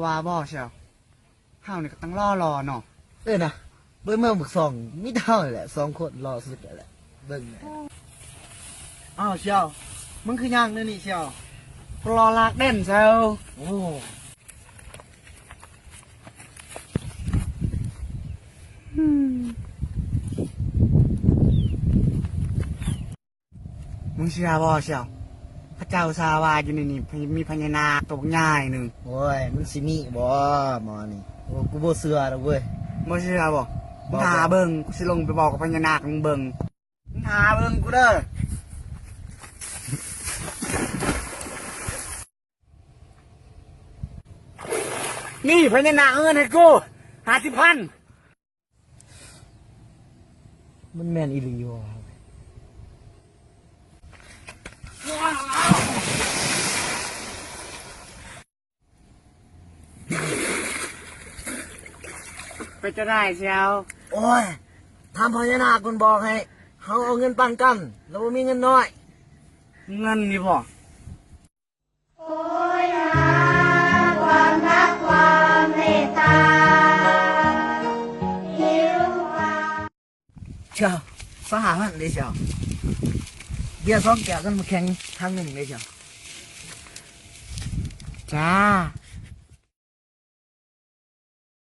ว่าบ่เชียวเฮานี่ก็ต้องรอเนาะนะเบิ่งเมืองบึกสองมิเท่าแหละ2 คนรอสุดแหละเบิ่งอ้าวเชียวมึงคือย่างเนี่ยนี่เชียวรอลากเด่นเชียวโอ้มึงเชื่อบ่เชียวพระเจ้าซาวาอยู่ในนี่มีพญานาคตัวง่ายหนึ่งโอ้ยมึงสิมีบ่หมอนี่โอ้กูบ่เชื่อดอกเว้ยบ่เชื่อบ่มึงหาเบิ่งกูสิลงไปบอกกับพญานาคมึงเบิ่งมึงหาเบิ่งกูเด้อนี่พญานาคเงินให้กู50,000มันแม่นอีหลีบ่ไปจะได้เชียวโอ้ยทำพญานาคมันบอกให้เฮาเอาเงินปันกันแล้วบ่มีเงินน้อยเงินนี่บ่โอ้ยหาความรักความเมตตาหิวว่าเชียว2,500เลยเชียวเบียร์2 แก้วกันมาแข่งทางหนึ่งเลยเชียวจ้า